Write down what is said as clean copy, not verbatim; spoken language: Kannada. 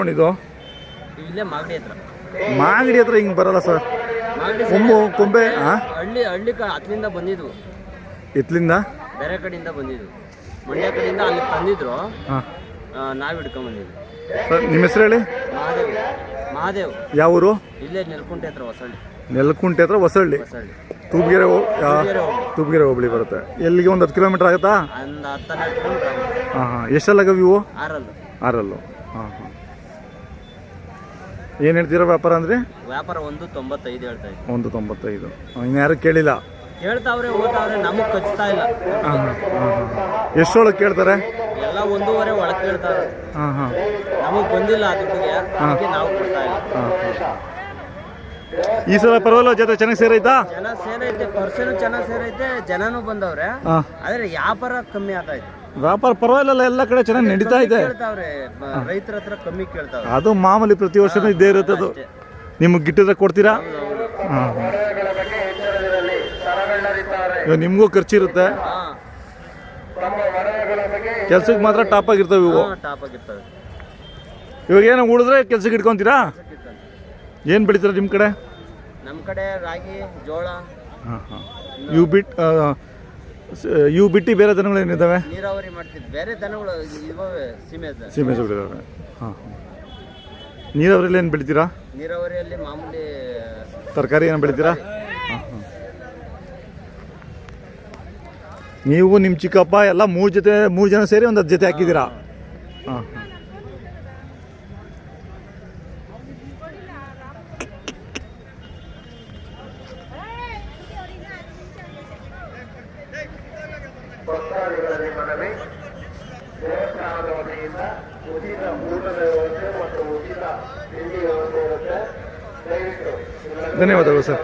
ಇದು ಇಲ್ಲೇ ಮಾಗಡಿ ಹತ್ರ ಮಾಗಡಿ ಹತ್ರ ಹಿಂಗೆ ಬರಲ್ಲ ಸರ್. ಮಾಗಡಿ ಕೊಂಬೆ ಹಳ್ಳಿ ಹತ್ತಲಿಂದ ಬಂದಿದ್ವು, ಎತ್ಲಿಂದ ಬೇರೆ ಕಡೆಯಿಂದ ಬಂದಿದ್ವು, ಮಂಡ್ಯ ಕಡೆಯಿಂದ ಅಲ್ಲಿ ತಂದಿದ್ರು. ಹಾಂ ನಾವು ಹಿಡ್ಕೊಂಡ್ ಬಂದಿದ್ವಿ. ಸರ್ ನಿಮ್ಮ ಹೆಸರು ಹೇಳಿ. ಮಹಾದೇವ್. ಯಾವ ಊರು? ಇಲ್ಲೇ ನೆಲಕುಂಟೆ ಹತ್ರ ಹೊಸಳ್ಳಿ. ನೆಲಕುಂಟೆ ಹತ್ರ ಹೊಸಳ್ಳಿ. ತೂಬ್ಗೆರೆ ತೂಬ್ಗೆರೆ ಹೋಬಳಿ ಬರುತ್ತೆ. ಎಲ್ಲಿಗೆ ಒಂದು 10 ಕಿಲೋಮೀಟರ್ ಆಗುತ್ತಾ? ಒಂದು 10-12 ಕಿಲೋಮೀಟರ್ ಆಗುತ್ತೆ. ಹಾಂ ಹಾಂ ಎಷ್ಟೆಲ್ಲಾಗವು ಇವು? 6 ಹಾಂ ಹಾಂ ಏನು ಹೇಳ್ತೀರಾ ವ್ಯಾಪಾರ ಅಂದರೆ? ವ್ಯಾಪಾರ 1.95 ಹೇಳ್ತಾ ಇದ್ವಿ. 1.95. ಇನ್ಯಾರು ಕೇಳಿಲ್ಲ? ಕೇಳ್ತಾವ್ರೆ ಓದ್ತಾವ್ರೆ, ನಮಗೆ ಖಚಿತಾ ಇಲ್ಲ. ಹಾಂ ಹಾಂ ಎಷ್ಟೊಳಗೆ ಕೇಳ್ತಾರೆ? ಎಲ್ಲ 1.5 ಒಳಗೆ ಕೇಳ್ತಾರೆ. ಹಾಂ ಹಾಂ ನಮಗೆ ಬಂದಿಲ್ಲ ದುಡ್ಡಿಗೆ, ಅದಕ್ಕೆ ನಾವು ಕೊಡ್ತಾ ಇಲ್ಲ. ಹಾಂ ಈ ಸಲ ಪರವಾಗಿಲ್ಲ, ಜೊತೆ ಚೆನ್ನಾಗಿ ಸೇರೈತಾ? ಜನ ಸೇರೈತೆ, ಪರ್ಸನು ಚೆನ್ನಾಗಿ ಸೇರೈತೆ, ಜನನೂ ಬಂದವ್ರೆ. ಆದ್ರೆ ವ್ಯಾಪಾರ ಕಮ್ಮಿ ಆಗ್ತೈತೆ. ವ್ಯಾಪಾರ ಪರವಾಗಿಲ್ಲ, ಎಲ್ಲ ಕಡೆ ಚೆನ್ನಾಗಿ ನಡೀತಾ ಇದೆ. ಕೇಳ್ತಾವ್ರೆ ರೈತರ ಹತ್ರ ಕಮ್ಮಿ ಕೇಳ್ತಾವ್ರೆ. ಅದು ಮಾಮೂಲಿ, ಪ್ರತಿ ವರ್ಷನೂ ಇದ್ದೇ ಇರುತ್ತೆ ಅದು. ನಿಮಗೆ ಗಿಟ್ಟಿದ್ರೆ ಕೊಡ್ತೀರಾ? ಹಾಂ ಇವಾಗ ನಿಮಗೂ ಖರ್ಚಿರುತ್ತೆ, ಕೆಲ್ಸಕ್ಕೆ ಮಾತ್ರ ಟಾಪ್ ಆಗಿರ್ತವೆ ಇವು. ಟಾಪ್ ಆಗಿರ್ತವೆ. ಇವಾಗ ಏನೋ ಉಳಿದ್ರೆ ಕೆಲ್ಸಕ್ಕೆ ಇಟ್ಕೊತೀರಾ? ಏನು ಬೆಳಿತಾರೆ ನಿಮ್ಮ ಕಡೆ? ನಮ್ಮ ಕಡೆ ರಾಗಿ, ಜೋಳ. ಹಾಂ ಹಾಂ ಇವು ಬಿಟ್ಟು ಬೇರೆ ದನಗಳು ಏನಿದ್ದಾವೆ? ನೀರಾವರಿ ಮಾಡ್ತೀವಿ. ಬೇರೆ ದನಗಳು ಇದಾವೆ, ಸೀಮೆಗಳಿದ್ದಾವೆ. ಹಾಂ ಹಾಂ ನೀರಾವರಿಯಲ್ಲಿ ಏನು ಬೆಳಿತೀರಾ? ನೀರಾವರಿಯಲ್ಲಿ ಮಾಮೂಲಿ ತರಕಾರಿ ಏನು ಬೆಳಿತೀರಾ? ಹಾಂ ಹಾಂ ನೀವು ನಿಮ್ಮ ಚಿಕ್ಕಪ್ಪ ಎಲ್ಲ 3 ಜನ ಸೇರಿ ಒಂದು 10 ಜೊತೆ ಹಾಕಿದ್ದೀರಾ? ಹಾಂ ಹಾಂ ಭಕ್ತಾದಿಗಳಲ್ಲಿ ಮನವಿ, ದೇವಸ್ಥಾನದ ವತಿಯಿಂದ ಉಚಿತ ಊಟದ ವ್ಯವಸ್ಥೆ ಮತ್ತು ಉಚಿತ ತಿಂಡಿ ವ್ಯವಸ್ಥೆ ಇರುತ್ತೆ. ದಯವಿಟ್ಟು ಧನ್ಯವಾದಗಳು ಸರ್.